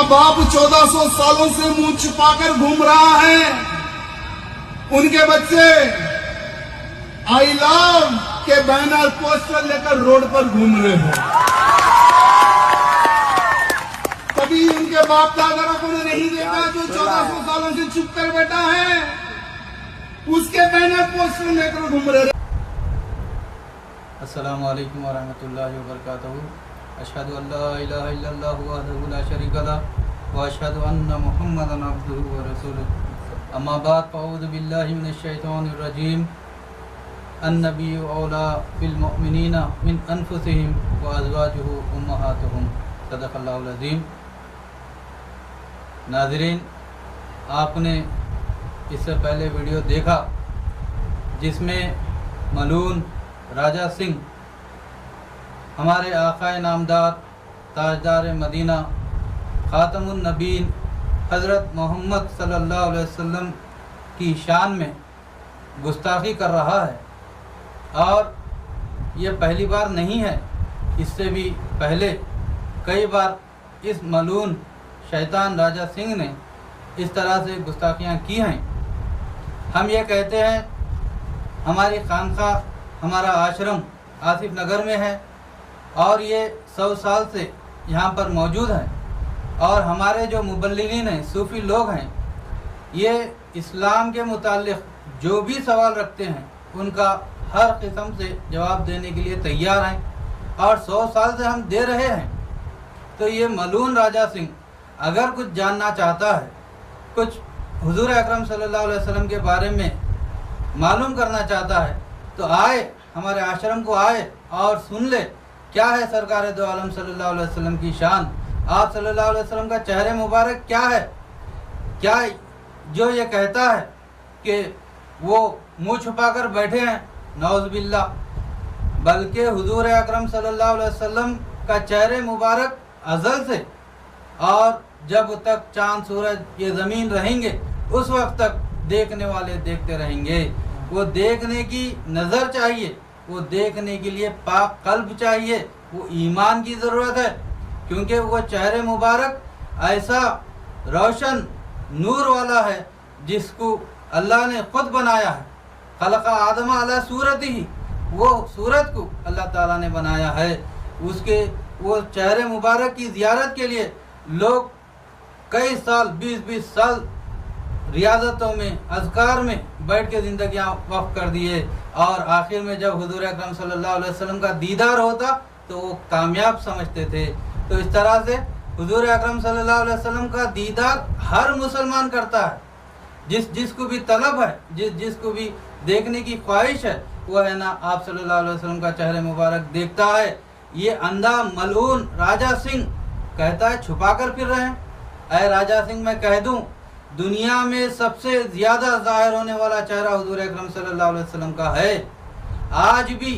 बाप 1400 सालों से मुंह छुपाकर घूम रहा है, उनके बच्चे आई लव के बैनर पोस्टर लेकर रोड पर घूम रहे हैं। कभी उनके बाप दादा को नहीं देखा जो 1400 सालों से चुप कर बैठा है, उसके बैनर पोस्टर लेकर घूम रहे। अस्सलामु अलैकुम वरहमतुल्लाहि वबरकातुहू। अशहदु अल्ला इलाहा इल्लल्लाहु वहदहू ला शरीका लहु व अशहदु अन्ना मुहम्मदन अब्दुहु व रसूलुहु। अम्मा बाद फ़अऊज़ु बिल्लाहि मिनश शैतानिर रजीम। अन्नबिय्यु औला बिल मुमिनीना मिन अनफुसिहिम व अज़वाजुहु उम्महातुहुम। सदक़ल्लाहुल अज़ीम। नाज़रीन, आपने इससे पहले वीडियो देखा जिसमें मलून राजा सिंह हमारे आक़ाए नामदार ताजदार मदीना ख़ातमुन नबीन हज़रत मोहम्मद सल्लल्लाहु अलैहि वसल्लम की शान में गुस्ताखी कर रहा है। और ये पहली बार नहीं है, इससे भी पहले कई बार इस मलून शैतान राजा सिंह ने इस तरह से गुस्ताखियाँ की हैं। हम ये कहते हैं, हमारी खानका हमारा आश्रम आसिफ नगर में है और ये 100 साल से यहाँ पर मौजूद है। और हमारे जो मुबल्लिगीन हैं, सूफ़ी लोग हैं, ये इस्लाम के मुताल्लिक़ जो भी सवाल रखते हैं उनका हर किस्म से जवाब देने के लिए तैयार हैं और 100 साल से हम दे रहे हैं। तो ये मलून राजा सिंह अगर कुछ जानना चाहता है, कुछ हुज़ूर अकरम सल्लल्लाहु अलैहि वसल्लम के बारे में मालूम करना चाहता है, तो आए, हमारे आश्रम को आए और सुन ले क्या है सरकार दो आलम सल्लल्लाहु अलैहि वसल्लम की शान। आप सल्लल्लाहु अलैहि वसल्लम का चेहरे मुबारक क्या है, क्या जो ये कहता है कि वो मुंह छुपाकर बैठे हैं, नौज़ुबिल्लाह। बल्कि हुज़ूर अकरम सल्लल्लाहु अलैहि वसल्लम का चेहरे मुबारक अज़ल से और जब तक चाँद सूरज ये ज़मीन रहेंगे उस वक्त तक देखने वाले देखते रहेंगे। वो देखने की नज़र चाहिए, वो देखने के लिए पाक कल्ब चाहिए, वो ईमान की ज़रूरत है, क्योंकि वो चेहरे मुबारक ऐसा रोशन नूर वाला है जिसको अल्लाह ने ख़ुद बनाया है। खलक़ा आदम अला सूरती ही, वो सूरत को अल्लाह ताला ने बनाया है। उसके वो चेहरे मुबारक की ज़ियारत के लिए लोग कई साल 20-20 साल रियाज़तों में, अज़कार में बैठ के ज़िंदगियाँ वक़्फ़ कर दिए और आखिर में जब हुज़ूर अकरम सल्लल्लाहु अलैहि वसल्लम का दीदार होता तो वो कामयाब समझते थे। तो इस तरह से हुज़ूर अकरम सल्लल्लाहु अलैहि वसल्लम का दीदार हर मुसलमान करता है। जिसको भी तलब है, जिसको भी देखने की ख्वाहिश है, वो है ना आप सल्लल्लाहु अलैहि वसल्लम का चेहरे मुबारक देखता है। ये अंधा मलून राजा सिंह कहता है छुपा कर फिर रहे हैं। ऐ राजा सिंह, मैं कह दूं, दुनिया में सबसे ज़्यादा ज़ाहिर होने वाला चेहरा हुज़ूर अकरम सल्लल्लाहु अलैहि वसल्लम का है। आज भी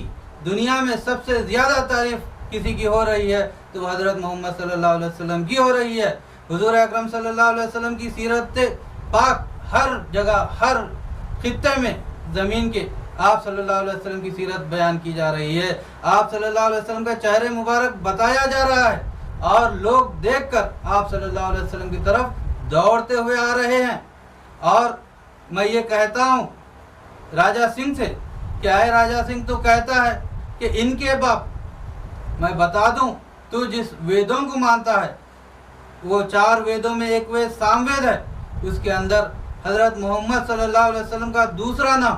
दुनिया में सबसे ज़्यादा तारीफ़ किसी की हो रही है तो हज़रत मोहम्मद सल्लल्लाहु अलैहि वसल्लम की हो रही है। हुज़ूर अकरम सल्लल्लाहु अलैहि वसल्लम की सीरत पाक हर जगह, हर खित्ते में ज़मीन के आप सल्लल्लाहु अलैहि वसल्लम की सीरत बयान की जा रही है। आप सल्लल्लाहु अलैहि वसल्लम का चेहरे मुबारक बताया जा रहा है और लोग देखकर आप सल्लल्लाहु अलैहि वसल्लम की तरफ दौड़ते हुए आ रहे हैं। और मैं ये कहता हूँ राजा सिंह से, क्या है राजा सिंह, तो कहता है कि इनके बाप, मैं बता दूं, तू जिस वेदों को मानता है वो 4 वेदों में एक वेद सामवेद है, उसके अंदर हज़रत मोहम्मद सल्लल्लाहु अलैहि वसल्लम का दूसरा नाम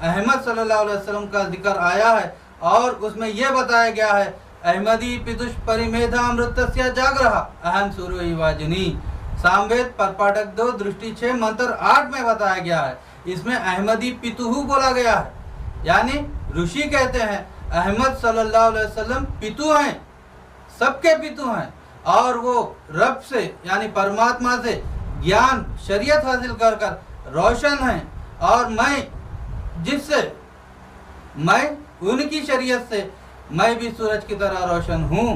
अहमद सल्लल्लाहु अलैहि वसल्लम का जिक्र आया है और उसमें यह बताया गया है, अहमदी पितुष परिमेधा अमृतस्य जागरहा अहम सूर्य वाजनी। सामवेद परपाठक 2 दृष्टि 6 मंत्र 8 में बताया गया है। इसमें अहमदी पितुहु बोला गया है, यानी ऋषि कहते हैं अहमद सल्लल्लाहु अलैहि वसल्लम पितु हैं, सबके पितु हैं और वो रब से यानी परमात्मा से ज्ञान शरीयत हासिल कर कर रोशन हैं और मैं उनकी शरीयत से मैं भी सूरज की तरह रोशन हूँ।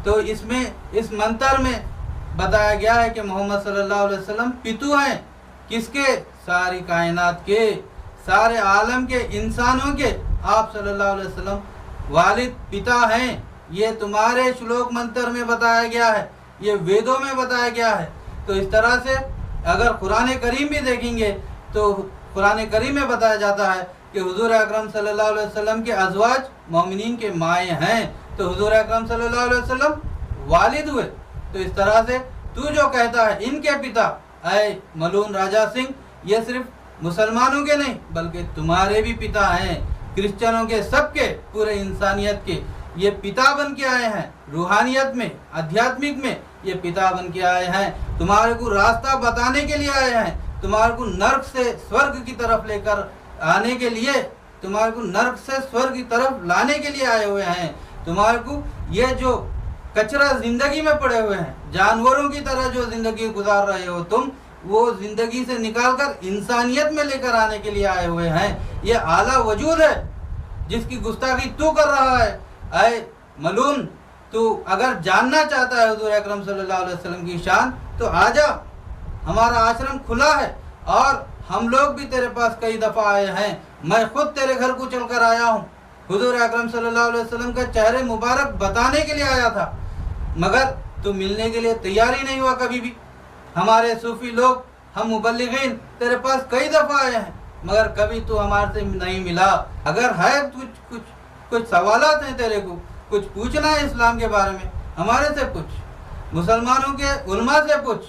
तो इसमें इस मंत्र में बताया गया है कि मोहम्मद सल्लल्लाहु अलैहि वसल्लम पितु हैं, किसके, सारी कायनात के, सारे आलम के, इंसानों के आप सल्लल्लाहु अलैहि वसल्लम वालिद पिता हैं। ये तुम्हारे श्लोक मंत्र में बताया गया है, ये वेदों में बताया गया है। तो इस तरह से अगर कुरान करीम भी देखेंगे तो कुरान करीम में बताया जाता है कि हुजूर अकरम सल्लल्लाहु अलैहि वसल्लम के अज़वाज मोमिनीन के माए हैं, तो हुजूर अकरम सल्लल्लाहु अलैहि वसल्लम वालिद हुए। तो इस तरह से तू जो कहता है इनके पिता, ऐ मलून राजा सिंह, ये सिर्फ मुसलमानों के नहीं बल्कि तुम्हारे भी पिता हैं, क्रिश्चियनों के, सबके, पूरे इंसानियत के ये पिता बन के आए हैं। रूहानियत में, आध्यात्मिक में ये पिता बन के आए हैं। तुम्हारे को रास्ता बताने के लिए आए हैं, तुम्हारे को नर्क से स्वर्ग की तरफ लेकर आने के लिए, तुम्हारे को नर्क से स्वर्ग की तरफ लाने के लिए आए हुए हैं। तुम्हारे को ये जो कचरा जिंदगी में पड़े हुए हैं, जानवरों की तरह जो जिंदगी गुजार रहे हो तुम, वो जिंदगी से निकालकर इंसानियत में लेकर आने के लिए आए हुए हैं। ये आला वजूद है जिसकी गुस्ताखी तू कर रहा है। ऐ मलून, तू अगर जानना चाहता है हुजूर अकरम सल्लल्लाहु अलैहि वसल्लम की शान तो आजा, हमारा आश्रम खुला है और हम लोग भी तेरे पास कई दफा आए हैं। मैं खुद तेरे घर को चलकर आया हूँ, हुजूर अकरम सल्लल्लाहु अलैहि वसल्लम का चेहरे मुबारक बताने के लिए आया था, मगर तू मिलने के लिए तैयार ही नहीं हुआ कभी भी। हमारे सूफी लोग, हम मुबल्लिगीन तेरे पास कई दफा आए हैं मगर कभी तू हमारे से नहीं मिला। अगर है कुछ सवालात हैं तेरे को, कुछ पूछना है इस्लाम के बारे में, हमारे से पूछ, मुसलमानों के उलमा से पूछ,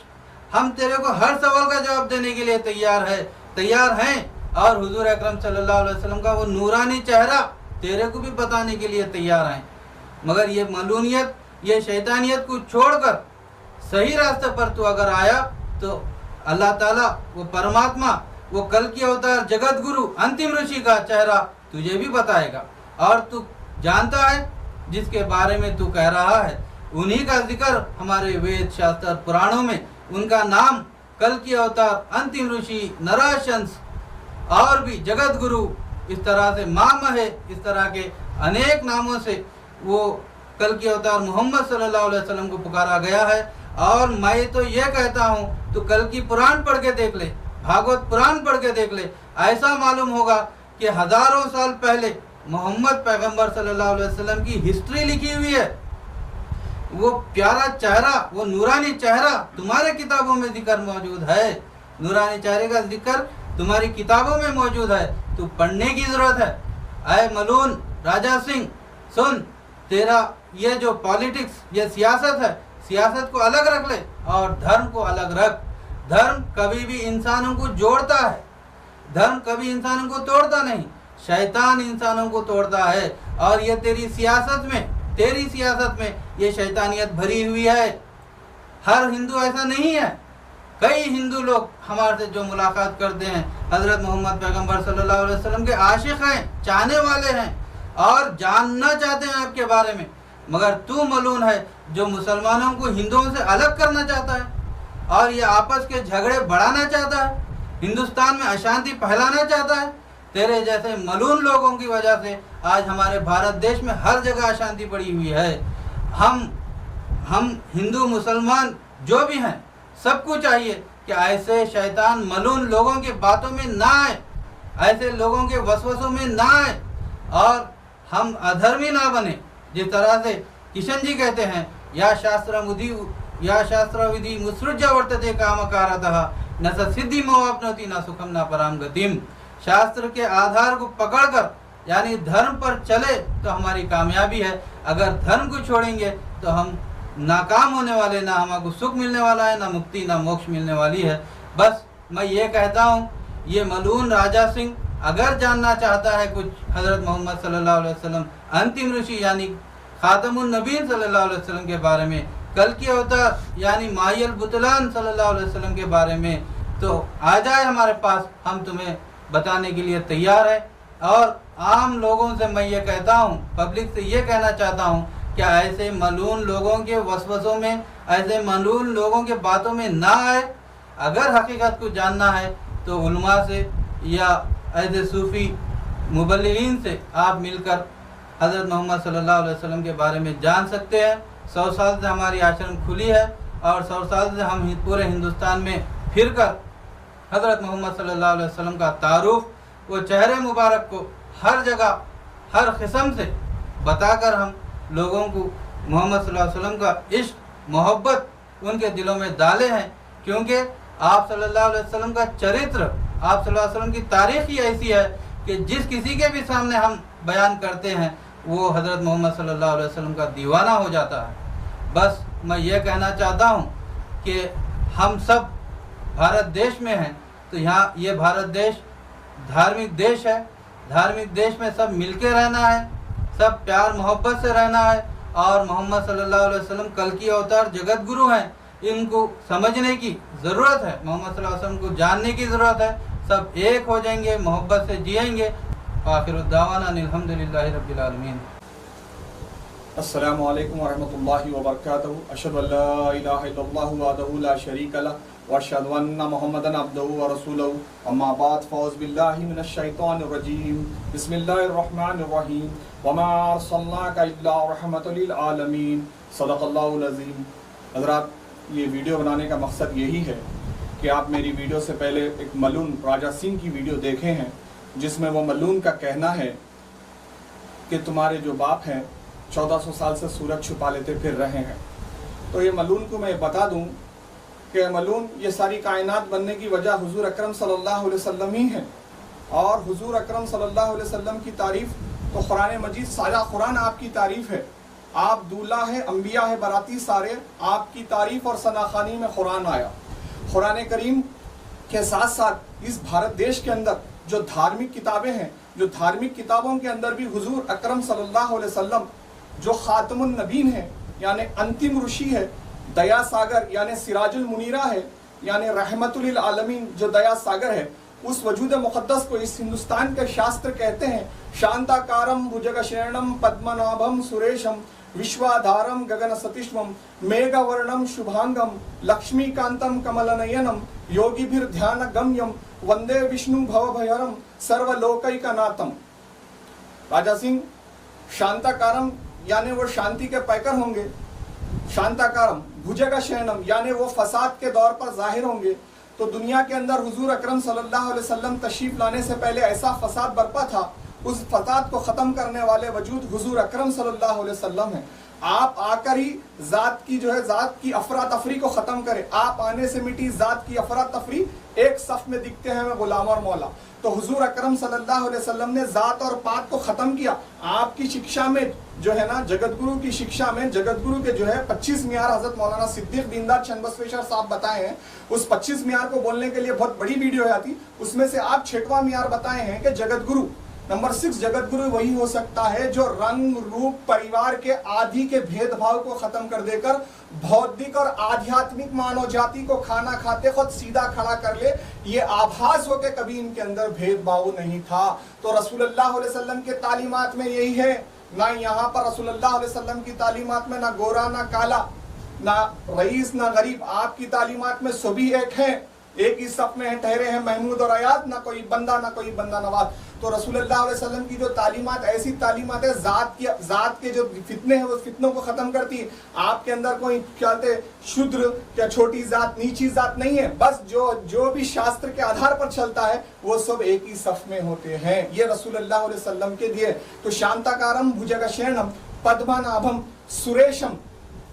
हम तेरे को हर सवाल का जवाब देने के लिए तैयार हैं। और हुजूर अकरम सल्लल्लाहु अलैहि वसल्लम का वो नूरानी चेहरा तेरे को भी बताने के लिए तैयार हैं। मगर ये मलूनियत, ये शैतानियत को छोड़कर सही रास्ते पर तू अगर आया तो अल्लाह ताला, वो परमात्मा, वो कल की अवतार जगत गुरु अंतिम ऋषि का चेहरा तुझे भी बताएगा। और तू जानता है जिसके बारे में तू कह रहा है, उन्हीं का जिक्र हमारे वेद शास्त्र पुराणों में, उनका नाम कल की अवतार अंतिम ऋषि नराशंस और भी जगत गुरु, इस तरह से मामा है, इस तरह के अनेक नामों से वो कल की अवतार मोहम्मद सल्लल्लाहु अलैहि वसल्लम को पुकारा गया है। और मैं तो ये कहता हूँ, तो कल की पुराण पढ़ के देख ले, भागवत पुराण पढ़ के देख ले, ऐसा मालूम होगा कि हजारों साल पहले मोहम्मद पैगंबर सल्लल्लाहु अलैहि वसल्लम की हिस्ट्री लिखी हुई है। वो प्यारा चेहरा, वो नूरानी चेहरा तुम्हारे किताबों में जिक्र मौजूद है, नूरानी चेहरे का जिक्र तुम्हारी किताबों में मौजूद है, तो पढ़ने की जरूरत है। ऐ मलून राजा सिंह, सुन, तेरा ये जो पॉलिटिक्स, ये सियासत है, सियासत को अलग रख ले और धर्म को अलग रख। धर्म कभी भी इंसानों को जोड़ता है, धर्म कभी इंसानों को तोड़ता नहीं। शैतान इंसानों को तोड़ता है और ये तेरी सियासत में ये शैतानियत भरी हुई है। हर हिंदू ऐसा नहीं है। कई हिंदू लोग हमारे से जो मुलाकात करते हैं, हजरत मोहम्मद पैगंबर सल्लल्लाहु अलैहि वसल्लम के आशिक हैं, चाहने वाले हैं और जानना चाहते हैं आपके बारे में। मगर तू मलून है जो मुसलमानों को हिंदुओं से अलग करना चाहता है और ये आपस के झगड़े बढ़ाना चाहता है, हिंदुस्तान में अशांति फैलाना चाहता है। तेरे जैसे मलून लोगों की वजह से आज हमारे भारत देश में हर जगह अशांति पड़ी हुई है। हम हिंदू मुसलमान जो भी हैं, सबको चाहिए कि ऐसे शैतान मलून लोगों की बातों में ना आए, ऐसे लोगों के वसवसों में ना आए और हम अधर्मी ना बने। जिस तरह से किशन जी कहते हैं, या शास्त्र विधि मुसृज्य वर्तते कामकारतः न सिद्धि मोवाप्नोति न सुखम न पराम गतिम। शास्त्र के आधार को पकड़कर यानी धर्म पर चले तो हमारी कामयाबी है। अगर धर्म को छोड़ेंगे तो हम नाकाम होने वाले, ना हमको सुख मिलने वाला है, ना मुक्ति, ना मोक्ष मिलने वाली है। बस मैं ये कहता हूँ, ये मलून राजा सिंह अगर जानना चाहता है कुछ हजरत मोहम्मद सल्लल्लाहु अलैहि वसल्लम अंतिम ऋषि यानी खातमुन नबीन सल्लल्लाहु अलैहि वसल्लम के बारे में, कल की अवतार यानी माहियल बुतलान सल्लल्लाहु अलैहि वसल्लम के बारे में, तो आ जाए हमारे पास, हम तुम्हें बताने के लिए तैयार है। और आम लोगों से मैं ये कहता हूँ, पब्लिक से ये कहना चाहता हूँ, क्या ऐसे मलून लोगों के वसवसों में, ऐसे मलून लोगों के बातों में ना आए। अगर हकीकत को जानना है तो उलमा से या ऐसे सूफी मुबल्लिगीन से आप मिलकर हज़रत मोहम्मद सल्लल्लाहु अलैहि वसल्लम के बारे में जान सकते हैं। 100 साल से हमारी आश्रम खुली है और 100 साल से हम पूरे हिंदुस्तान में फिरकर हज़रत मोहम्मद सल्लल्लाहु अलैहि वसल्लम का तारुफ, वो चेहरे मुबारक को हर जगह, हर किस्म से बताकर हम लोगों को मोहम्मद सल्लल्लाहु अलैहि वसल्लम का इश्क, मोहब्बत उनके दिलों में डाले हैं, क्योंकि आप सल्लल्लाहु अलैहि वसल्लम का चरित्र, आप सल्लल्लाहु अलैहि वसल्लम की तारीख ही ऐसी है कि जिस किसी के भी सामने हम बयान करते हैं वो हज़रत मोहम्मद सल्लल्लाहु अलैहि वसल्लम का दीवाना हो जाता है। बस मैं ये कहना चाहता हूँ कि हम सब भारत देश में हैं, तो यहाँ ये भारत देश धार्मिक देश है। धार्मिक देश में सब मिलके रहना है, सब प्यार मोहब्बत से रहना है। और मोहम्मद सल्लल्लाहु अलैहि वसल्लम कल की अवतार जगत गुरु हैं, इनको समझने की ज़रूरत है, मोहम्मद सल्लल्लाहु अलैहि वसल्लम को जानने की ज़रूरत है। सब एक हो जाएंगे, मोहब्बत से जिएंगे। आखिरुद्दावाना अल्हम्दुलिल्लाहि रब्बिल आलमीन। अस्सलामु अलैकुम वरहमतुल्लाहि वबरकातुहू। अशहदु अल्ला इलाहा इल्लल्लाहु वहदहू ला शरीका लह व अशहदु अन्ना मुहम्मदन अब्दुहू व रसूलुहू। अम्मा बाद फौज़ बिल्लाहि मिनश शैतानिर रजीम। बिस्मिल्लाहिर रहमानिर रहीम। वमा अर्सलनाका इल्ला रहमतल लिल आलमीन। सदक़ल्लाहुल अज़ीम। हज़रात, ये वीडियो बनाने का मकसद यही है कि आप मेरी वीडियो से पहले एक मलून राजा सिंह की वीडियो देखे हैं, जिसमें वो मलून का कहना है कि तुम्हारे जो बाप हैं 1400 साल से सूरज छुपा लेते फिर रहे हैं। तो ये मलून को मैं बता दूं कि मलून, ये सारी कायनात बनने की वजह हुजूर अकरम सल्लल्लाहु अलैहि वसल्लम ही है। और हुजूर अकरम सल्लल्लाहु अलैहि वसल्लम की तारीफ तो कुरान मजीद, सारा कुरान आपकी तारीफ है। आप दूल्हा है, अंबिया है, बराती सारे, आपकी तारीफ और सनाखानी में कुरान आया। कुरान करीम के साथ साथ इस भारत देश के अंदर जो धार्मिक किताबें हैं, जो धार्मिक किताबों के अंदर भी हुजूर अकरम सल्लल्लाहु अलैहि वसल्लम जो खातमुन नबीन है, यानी अंतिम ऋषि है, दया सागर यानी सिराजुल मुनीरा है, यानी रहमतुल लिल आलमीन जो दया सागर है, उस वजूद मुक़द्दस को इस हिंदुस्तान के शास्त्र कहते हैं शांताकारम भुजगशयनम पद्मनाभम सुरेशम विश्वाधारम गगन सतिष्वम मेघवर्णम शुभांगम लक्ष्मीकांतम कमलनयनम योगिभिर ध्यान गम्यम वंदे विष्णु भवभयहरम सर्वलोकैकनाथम। राजा सिंह शांताकारम यानी वो शांति के पैकर होंगे, शांताकारम भुजगशयनम यानी वो फसाद के दौर पर जाहिर होंगे। तो दुनिया के अंदर हुजूर अकरम सल्लल्लाहु अलैहि वसल्लम तशरीफ लाने से पहले ऐसा फसाद बरपा था, उस फसाद को ख़त्म करने वाले वजूद हुजूर अकरम सल्लल्लाहु अलैहि वसल्लम हैं। आप आकर ही ज़ात की जो है ज़ात की अफरा तफरी को ख़त्म करें। आप आने से मिटी ज़ात की अफरा तफरी, एक सफ़ में दिखते हैं मैं गुलाम और मौला। तो हुजूर अकरम सल्लल्लाहु अलैहि वसल्लम ने ज़ात और पाक को ख़त्म किया। आपकी शिक्षा में जो है ना, जगतगुरु की शिक्षा में, जगतगुरु के जो है 25 मियार हज़रत मौलाना सिद्दीक़ दीनदार चंद बसवेश्वर साहब बताए हैं। उस 25 मियार को बोलने के लिए बहुत बड़ी वीडियो आती, उसमें से आप 6वां मियार बताए हैं कि जगतगुरु नंबर 6 जगतगुरु वही हो सकता है जो रंग रूप परिवार के आदि के भेदभाव को खत्म कर देकर बौद्धिक और आध्यात्मिक मानव जाति को खाना खाते खुद सीधा खड़ा कर ले। ये आभास हो के कभी इनके अंदर भेदभाव नहीं था। तो रसूलुल्लाह अलैहि वसल्लम के तालीमात में यही है। ना यहाँ पर रसूलुल्लाह अलैहि वसल्लम की तालीमात में ना गोरा ना काला, ना रईस ना गरीब। आपकी तालीमात में सभी एक है, एक ही सफ में ठहरे हैं महमूद और अयाद, ना कोई बंदा नवाज। तो रसूलुल्लाह अलैहि वसल्लम की जो तालीमात ऐसी तालीमात है, जात के जो फितने हैं वो फितनों को खत्म करती है। आपके अंदर कोई क्या कहते शूद्र या छोटी जात नीची जात नहीं है। बस जो भी शास्त्र के आधार पर चलता है वो सब एक ही सफ में होते हैं। ये रसूलुल्लाह अलैहि वसल्लम के दिए। तो शांताकारम भुजगशयनम पद्मनाभम सुरेशम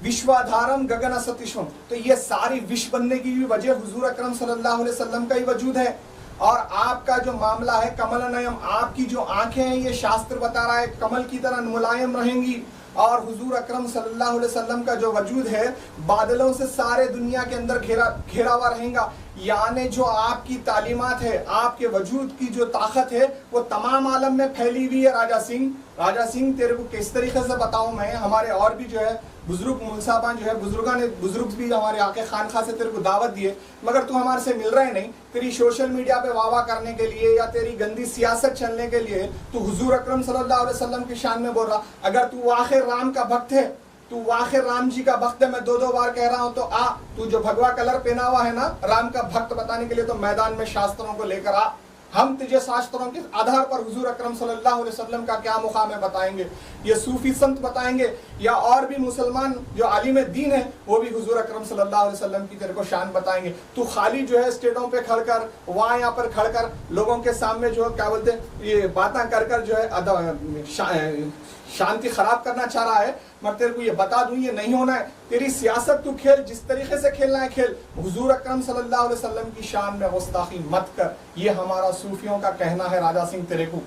विश्वाधारम गगन सतिष्वम। तो ये सारी विश्व बनने की भी वजह हुजूर अकरम सल्लल्लाहु अलैहि वसल्लम का ही वजूद है। और आपका जो मामला है कमल नयम, आपकी जो आंखें हैं ये शास्त्र बता रहा है कमल की तरह मुलायम रहेंगी। और हुजूर अकरम सल्लल्लाहु अलैहि वसल्लम का जो वजूद है बादलों से सारे दुनिया के अंदर घेरा हुआ रहेगा। यानी जो आपकी तालीमात है, आपके वजूद की जो ताकत है वो तमाम आलम में फैली हुई है। राजा सिंह तेरे को किस तरीके से बताऊं मैं, हमारे और भी जो है बुजुर्ग मुलसाबान जो है बुजुर्ग भी हमारे आके खानखा से तेरे को दावत दिए, मगर तू हमारे से मिल रहे नहीं। तेरी सोशल मीडिया पे वाह करने के लिए या तेरी गंदी सियासत चलने के लिए तू हुजूर अकरम सल्लल्लाहु अलैहि वसल्लम की शान में बोल रहा। अगर तू आखिर राम का भक्त है, तू आखिर राम जी का भक्त है, मैं 2 बार कह रहा हूं, तो आ तू जो भगवा कलर पहना हुआ है ना राम का भक्त बताने के लिए, तो मैदान में शास्त्रों को लेकर आ। हम तुझे शास्त्रों के आधार पर हुजूर अकरम सल्लल्लाहु अलैहि वसल्लम का क्या मुकाम है बताएंगे। ये सूफी संत बताएंगे या और भी मुसलमान जो आलिम दीन है वो भी हुजूर अकरम सल्लल्लाहु अलैहि वसल्लम की तेरे को शान बताएंगे। तू खाली जो है स्टेटों पे खड़कर वहाँ यहाँ पर खड़कर लोगों के सामने जो क्या बोलते ये बातें कर जो है शांति खराब करना चाह रहा है, मैं तेरे को ये बता दूं ये नहीं होना है। तेरी सियासत तू खेल, जिस तरीके से खेलना है खेल, हुजूर अकरम सल्लल्लाहु अलैहि वसल्लम की शान में गुस्ताखी मत कर। ये हमारा सूफियों का कहना है। राजा सिंह तेरे को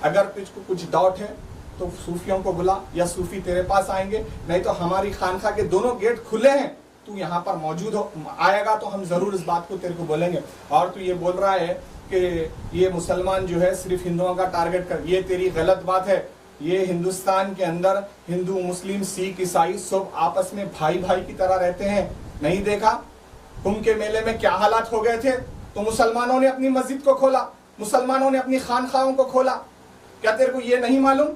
अगर तुझको कुछ डाउट है तो सूफियों को बुला, या सूफी तेरे पास आएंगे, नहीं तो हमारी खानका के दोनों गेट खुले हैं, तू यहाँ पर मौजूद हो आएगा तो हम जरूर इस बात को तेरे को बोलेंगे। और तू ये बोल रहा है कि ये मुसलमान जो है सिर्फ हिंदुओं का टारगेट कर, ये तेरी गलत बात है। ये हिंदुस्तान के अंदर हिंदू मुस्लिम सिख ईसाई सब आपस में भाई भाई की तरह रहते हैं। नहीं देखा कुंभ के मेले में क्या हालात हो गए थे? तो मुसलमानों ने अपनी मस्जिद को खोला, मुसलमानों ने अपनी खानखाहों को खोला। क्या तेरे को ये नहीं मालूम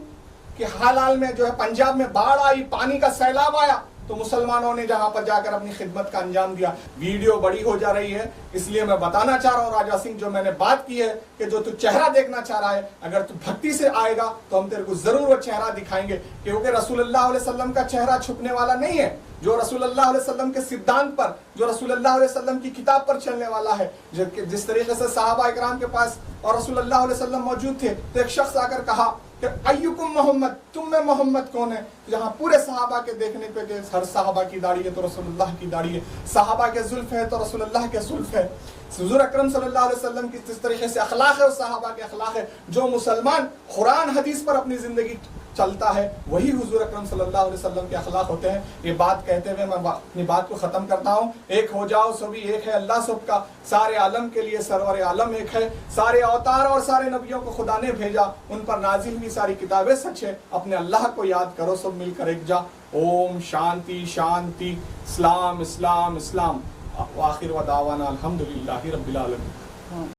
कि हाल हाल में जो है पंजाब में बाढ़ आई, पानी का सैलाब आया, तो मुसलमानों ने जहां पर जाकर अपनी खिदमत का अंजाम दिया। वीडियो बड़ी हो जा रही है, इसलिए मैं बताना चाह रहा हूं राजा सिंह, जो मैंने बात की है कि जो तू चेहरा देखना चाह रहा है, अगर तू भक्ति से आएगा तो हम तेरे को जरूर वो चेहरा दिखाएंगे, क्योंकि रसूलुल्लाह अलैहि वसल्लम का चेहरा छुपने वाला नहीं है। जो रसूलुल्लाह अलैहि वसल्लम के सिद्धांत पर, जो रसूलुल्लाह अलैहि वसल्लम की किताब पर चलने वाला है, जिस तरीके से सहाबा इकराम के पास और रसूलुल्लाह अलैहि वसल्लम मौजूद थे, तो एक शख्स आकर कहा कि अय्युकुम मोहम्मद, तुम में मोहम्मद कौन है? जहां पूरे सहाबा के देखने पे हर सहाबा की दाढ़ी है तो रसूलुल्लाह की दाढ़ी है, सहाबा के जुल्फ है तो रसूलुल्लाह के जुल्फ है। हुजूर अकरम सल्लल्लाहु अलैहि वसल्लम की जिस तरीके से अखलाक है, उस सहाबा के अखलाक है। जो मुसलमान कुरान हदीस पर अपनी जिंदगी चलता है वही हुजूर अकरम सल्लल्लाहु अलैहि वसल्लम के अखलाक होते हैं। ये बात कहते हुए मैं अपनी बात को खत्म करता हूँ। एक हो जाओ सभी एक है अल्लाह सबका, सारे आलम के लिए सरवर आलम एक है। सारे अवतार और सारे नबियों को खुदा ने भेजा, उन पर नाजिल हुई सारी किताबें सच है। अपने अल्लाह को याद करो सब मिलकर एक जा। ओम शांति शांति, इस्लाम इस्लाम इस्लाम। आखिर व दावाना अल्हम्दुलिल्लाहि रब्बिल आलमीन।